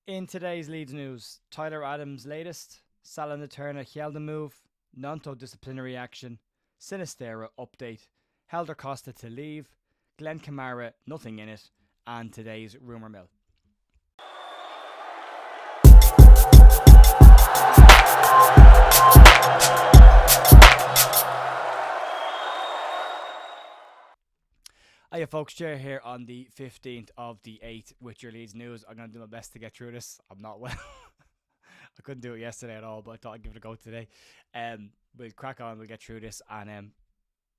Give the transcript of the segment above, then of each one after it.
In today's Leeds news, Tyler Adams' latest, Salernitana Hjelde Move, Gnonto Disciplinary action, Sinisterra update, Helder Costa to leave, Glenn Kamara nothing in it, and today's rumour mill. Hiya folks, Chair here on the 15th of the 8th with your Leeds news. I'm going to do my best to get through this. I'm not well. I couldn't do it yesterday at all, but I thought I'd give it a go today. We'll crack on, we'll get through this, and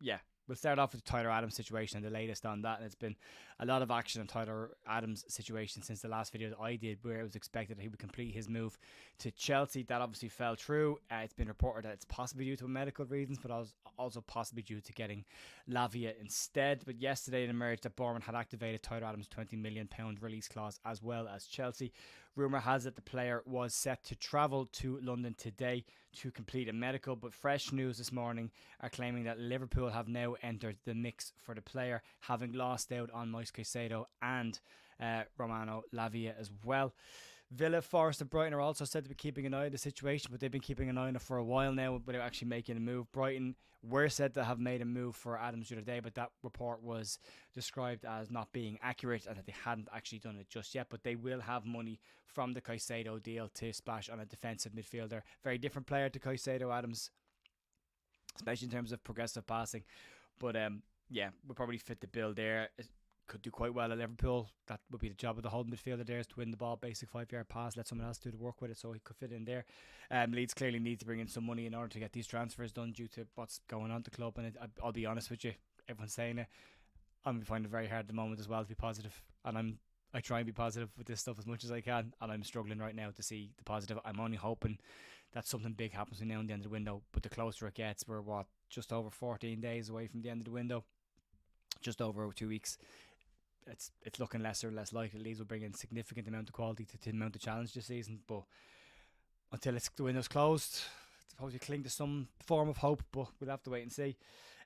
yeah, we'll start off with the Tyler Adams situation and the latest on that. And it's been a lot of action on Tyler Adams' situation since the last video that I did, where it was expected that he would complete his move to Chelsea. That obviously fell through. It's been reported that it's possibly due to medical reasons, but also possibly due to getting Lavia instead. But yesterday it emerged that Bournemouth had activated Tyler Adams' £20 million release clause, as well as Chelsea. Rumour has it the player was set to travel to London today to complete a medical, but fresh news this morning are claiming that Liverpool have now entered the mix for the player, having lost out on Moise Caicedo and Romano Lavia as well. Villa, Forest and Brighton are also said to be keeping an eye on the situation, but they've been keeping an eye on it for a while now without actually making a move. Brighton were said to have made a move for Adams the other day, but that report was described as not being accurate and that they hadn't actually done it just yet. But they will have money from the Caicedo deal to splash on a defensive midfielder. Very different player to Caicedo, Adams, especially in terms of progressive passing. But yeah, we'll probably fit the bill there. It could do quite well at Liverpool. That would be the job of the holding midfielder there, is to win the ball, basic 5-yard pass, let someone else do the work with it, so he could fit in there. Leeds clearly need to bring in some money in order to get these transfers done due to what's going on at the club. And I'll be honest with you, everyone's saying it, I'm finding it very hard at the moment as well to be positive, and I try and be positive with this stuff as much as I can, and I'm struggling right now to see the positive. I'm only hoping that something big happens between now and the end of the window, but the closer it gets, we're just over 14 days away from the end of the window, just over 2 weeks. It's looking less and less likely Leeds will bring in significant amount of quality to mount the challenge this season. But until the window's closed, I suppose you cling to some form of hope, but we'll have to wait and see.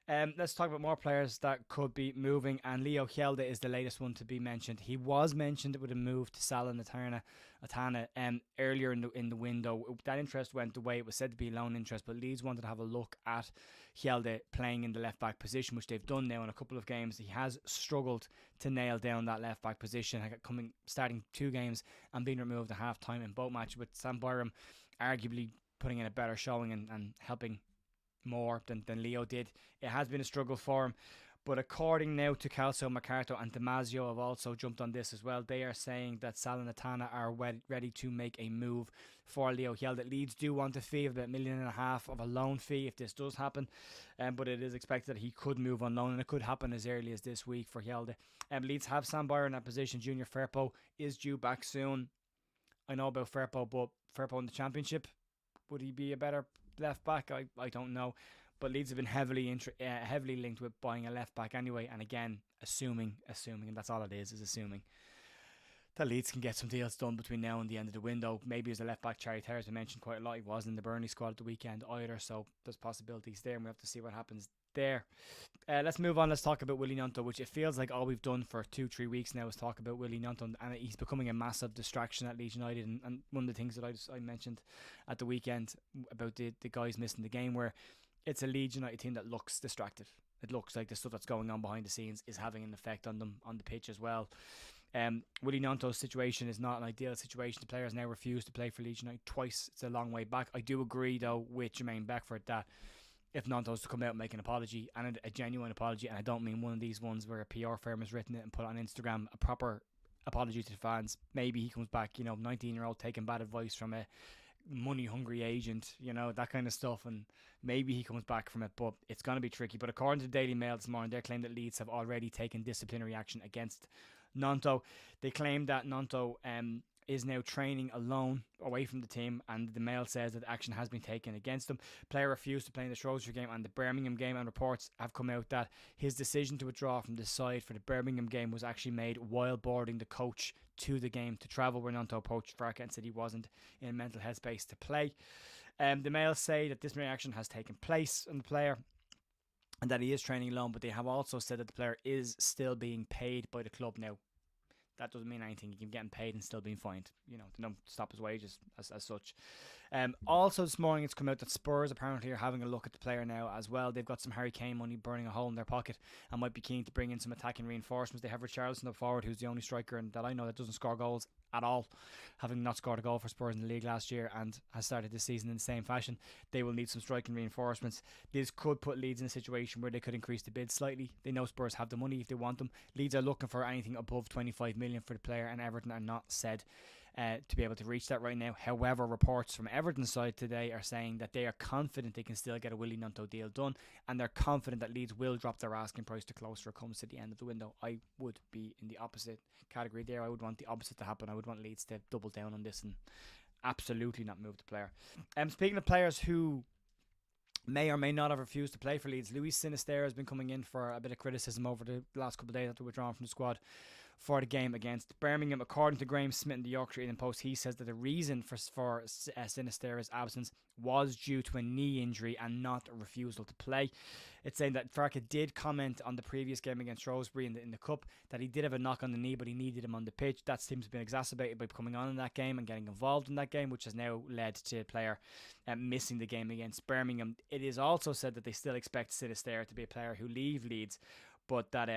Let's talk about more players that could be moving, and Leo Hjelde is the latest one to be mentioned. He was mentioned with a move to Salernitana earlier in the window. That interest went away. It was said to be loan interest, but Leeds wanted to have a look at Hjelde playing in the left back position, which they've done now in a couple of games. He has struggled to nail down that left back position, starting 2 games and being removed at half time in both matches, with Sam Byram arguably putting in a better showing and helping more than Leo did. It has been a struggle for him, but according now to Calcio Mercato and Damasio have also jumped on this as well. They are saying that Salernitana are ready to make a move for Leo Hjelde. Leeds do want a fee of about $1.5 million of a loan fee if this does happen, but it is expected that he could move on loan, and it could happen as early as this week for Hjelde. Leeds have Sam Byron in that position. Junior Firpo is due back soon. I know about Firpo, but Firpo in the Championship, would he be a better left back? I don't know, but Leeds have been heavily linked with buying a left back anyway. And again, assuming, and that's all it is assuming that Leeds can get some deals done between now and the end of the window. Maybe as a left back, Charlie Terrace, I mentioned quite a lot. He wasn't in the Burnley squad at the weekend either, so there's possibilities there, and we have to see what happens there. Let's move on. Let's talk about Willy Gnonto, which it feels like all we've done for 2-3 weeks now is talk about Willy Gnonto, and he's becoming a massive distraction at Leeds United. And one of the things that I mentioned at the weekend about the guys missing the game, where it's a Leeds United team that looks distracted. It looks like the stuff that's going on behind the scenes is having an effect on them on the pitch as well. Willy Gnonto's situation is not an ideal situation. The players now refuse to play for Leeds United twice. It's a long way back. I do agree though with Jermaine Beckford that if Gnonto's to come out and make an apology, and a genuine apology, and I don't mean one of these ones where a PR firm has written it and put it on Instagram, a proper apology to the fans, maybe he comes back, 19-year-old taking bad advice from a money-hungry agent, that kind of stuff, and maybe he comes back from it, but it's going to be tricky. But according to the Daily Mail this morning, they claim that Leeds have already taken disciplinary action against Gnonto. They claim that Gnonto is now training alone away from the team, and the Mail says that action has been taken against him. Player refused to play in the Shrewsbury game and the Birmingham game, and reports have come out that his decision to withdraw from the side for the Birmingham game was actually made while boarding the coach to the game to travel, where Gnonto approached Farke and said he wasn't in a mental headspace to play. The Mail say that disciplinary action has taken place on the player and that he is training alone, but they have also said that the player is still being paid by the club now. that doesn't mean anything. He can get paid and still being fined. They don't stop his wages as such. Also this morning it's come out that Spurs apparently are having a look at the player now as well. They've got some Harry Kane money burning a hole in their pocket and might be keen to bring in some attacking reinforcements. They have Richarlison up forward, who's the only striker that I know that doesn't score goals at all, having not scored a goal for Spurs in the league last year and has started this season in the same fashion. They will need some striking reinforcements. This could put Leeds in a situation where they could increase the bid slightly. They know Spurs have the money if they want them. Leeds are looking for anything above 25 million for the player, and Everton are not said to be able to reach that right now. However, reports from Everton's side today are saying that they are confident they can still get a Willy Gnonto deal done, and they're confident that Leeds will drop their asking price to closer it comes to the end of the window. I would be in the opposite category there. I would want the opposite to happen. I would want Leeds to double down on this and absolutely not move the player. Speaking of players who may or may not have refused to play for Leeds, Luis Sinisterra has been coming in for a bit of criticism over the last couple of days after withdrawing from the squad for the game against Birmingham. According to Graham Smith in the Yorkshire Evening Post, he says that the reason for Sinisterra's absence was due to a knee injury and not a refusal to play. It's saying that Farke did comment on the previous game against Shrewsbury in the Cup that he did have a knock on the knee, but he needed him on the pitch. That seems to have been exacerbated by coming on in that game and getting involved in that game, which has now led to the player missing the game against Birmingham. It is also said that they still expect Sinisterra to be a player who leave Leeds, but that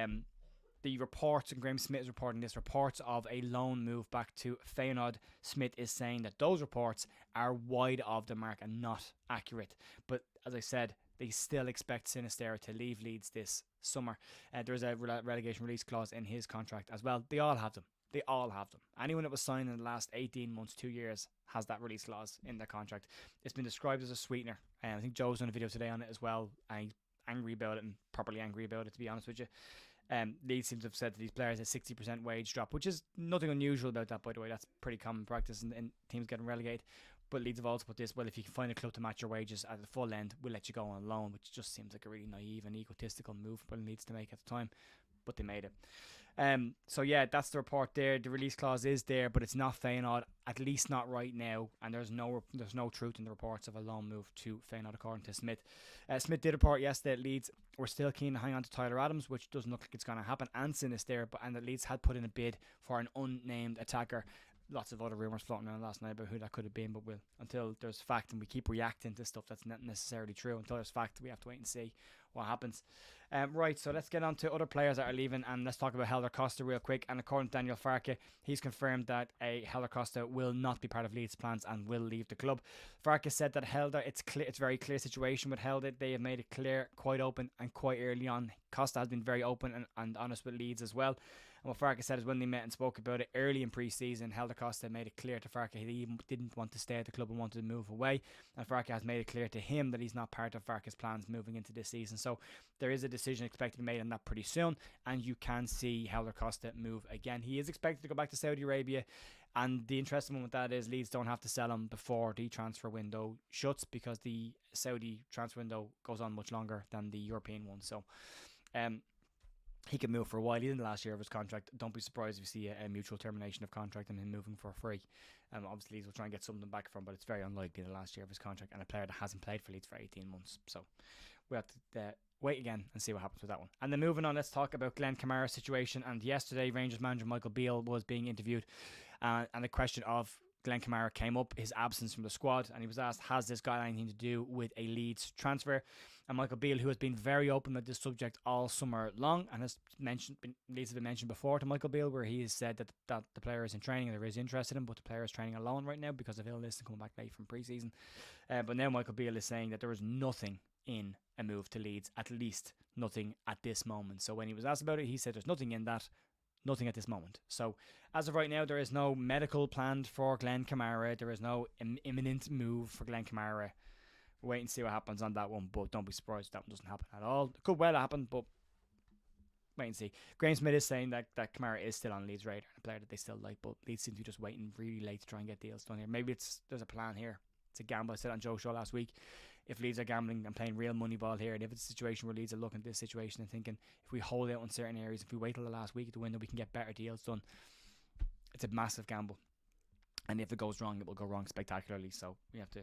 the reports, and Graham Smith is reporting this, reports of a loan move back to Feyenoord. Smith is saying that those reports are wide of the mark and not accurate. But as I said, they still expect Sinisterra to leave Leeds this summer. There's a relegation release clause in his contract as well. They all have them. Anyone that was signed in the last 18 months, 2 years, has that release clause in their contract. It's been described as a sweetener. I think Joe's done a video today on it as well. I'm angry about it, and properly angry about it, to be honest with you. Leeds seems to have said to these players a 60% wage drop, which is nothing unusual about that, by the way. That's pretty common practice in teams getting relegated. But Leeds have also put this, well, if you can find a club to match your wages at the full end, we'll let you go on loan, which just seems like a really naive and egotistical move for Leeds to make at the time. But they made it. So yeah, that's the report there. The release clause is there, but it's not Feyenoord, at least not right now. And there's no truth in the reports of a loan move to Feyenoord, according to Smith. Smith did report yesterday that Leeds were still keen to hang on to Tyler Adams, which doesn't look like it's going to happen, and Sinisterra, and that Leeds had put in a bid for an unnamed attacker. Lots of other rumours floating around last night about who that could have been, but until there's fact, and we keep reacting to stuff that's not necessarily true, until there's fact, we have to wait and see what happens. Right, so let's get on to other players that are leaving, and let's talk about Hjelde Costa real quick. And according to Daniel Farke, he's confirmed that Hjelde Costa will not be part of Leeds' plans and will leave the club. Farke said that Hjelde, it's a very clear situation with Hjelde. They have made it clear, quite open and quite early on. Costa has been very open and honest with Leeds as well. And what Farke said is when they met and spoke about it early in pre-season, Hjelde Costa made it clear to Farke he didn't want to stay at the club and wanted to move away. And Farke has made it clear to him that he's not part of Farke's plans moving into this season. So there is a decision expected to be made on that pretty soon, and you can see Hjelde Costa move again. He is expected to go back to Saudi Arabia, and the interesting one with that is Leeds don't have to sell him before the transfer window shuts, because the Saudi transfer window goes on much longer than the European one. So he can move for a while. He's in the last year of his contract. Don't be surprised if you see a mutual termination of contract and him moving for free. Obviously, Leeds will try and get something back from, but it's very unlikely in the last year of his contract, and a player that hasn't played for Leeds for 18 months. So we have to wait again and see what happens with that one. And then moving on, let's talk about Glenn Kamara's situation. And yesterday, Rangers manager Michael Beale was being interviewed, and the question of Glenn Kamara came up, his absence from the squad, and he was asked, has this got anything to do with a Leeds transfer? And Michael Beale, who has been very open with this subject all summer long, and has Leeds have been mentioned before to Michael Beale, where he has said that the player is in training and there is interest in him, but the player is training alone right now because of illness and coming back late from pre-season. But now Michael Beale is saying that there is nothing in a move to Leeds, at least nothing at this moment. So when he was asked about it, he said there's nothing in that. Nothing at this moment. So as of right now, there is no medical planned for Glenn Kamara. There is no imminent move for Glenn Kamara. We'll wait and see what happens on that one, but don't be surprised if that one doesn't happen at all. It could well happen, but wait and see. Graham Smith is saying that Kamara is still on Leeds' radar, a player that they still like, but Leeds seem to be just waiting really late to try and get deals done here. Maybe there's a plan here. It's a gamble. I said on Joe's show last week, if Leeds are gambling and playing real money ball here, and if it's a situation where Leeds are looking at this situation and thinking, if we hold out on certain areas, if we wait till the last week of the window, we can get better deals done, it's a massive gamble. And if it goes wrong, it will go wrong spectacularly. So we have to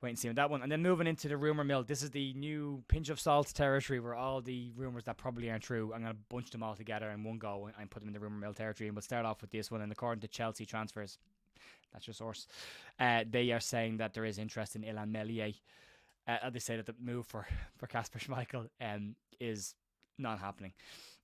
wait and see on that one. And then moving into the rumour mill. This is the new pinch of salt territory where all the rumours that probably aren't true, I'm going to bunch them all together in one go and put them in the rumour mill territory. And we'll start off with this one. And according to Chelsea transfers, that's your source, they are saying that there is interest in Illan Meslier. They say that the move for Kasper Schmeichel is not happening.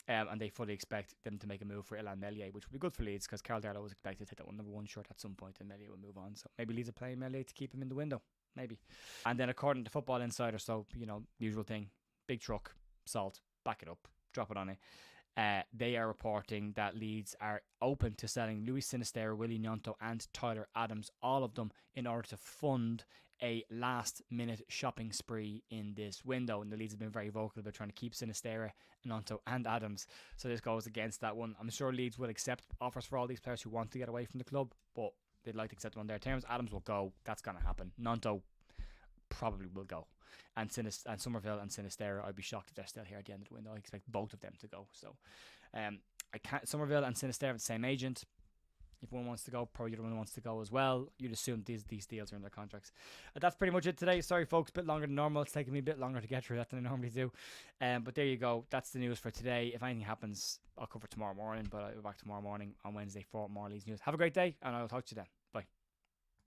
And they fully expect them to make a move for Illan Meslier, which would be good for Leeds because Carl Darlow was expected to take that number 1 shirt at some point and Meslier will move on. So maybe Leeds are playing Meslier to keep him in the window. Maybe. And then according to Football Insider, so, usual thing, big truck, salt, back it up, drop it on it. They are reporting that Leeds are open to selling Luis Sinisterra, Willy Gnonto and Tyler Adams, all of them, in order to fund a last-minute shopping spree in this window. And the Leeds have been very vocal about trying to keep Sinisterra, Gnonto and Adams. So this goes against that one. I'm sure Leeds will accept offers for all these players who want to get away from the club, but they'd like to accept them on their terms. Adams will go. That's going to happen. Gnonto probably will go. And Somerville and Sinisterra, I'd be shocked if they're still here at the end of the window. I expect both of them to go. So, Somerville and Sinisterra have the same agent. If one wants to go, probably the other one wants to go as well. You'd assume these deals are in their contracts. That's pretty much it today. Sorry, folks, a bit longer than normal. It's taking me a bit longer to get through that than I normally do. But there you go. That's the news for today. If anything happens, I'll cover tomorrow morning. But I'll be back tomorrow morning on Wednesday for more Leeds news. Have a great day, and I'll talk to you then. Bye.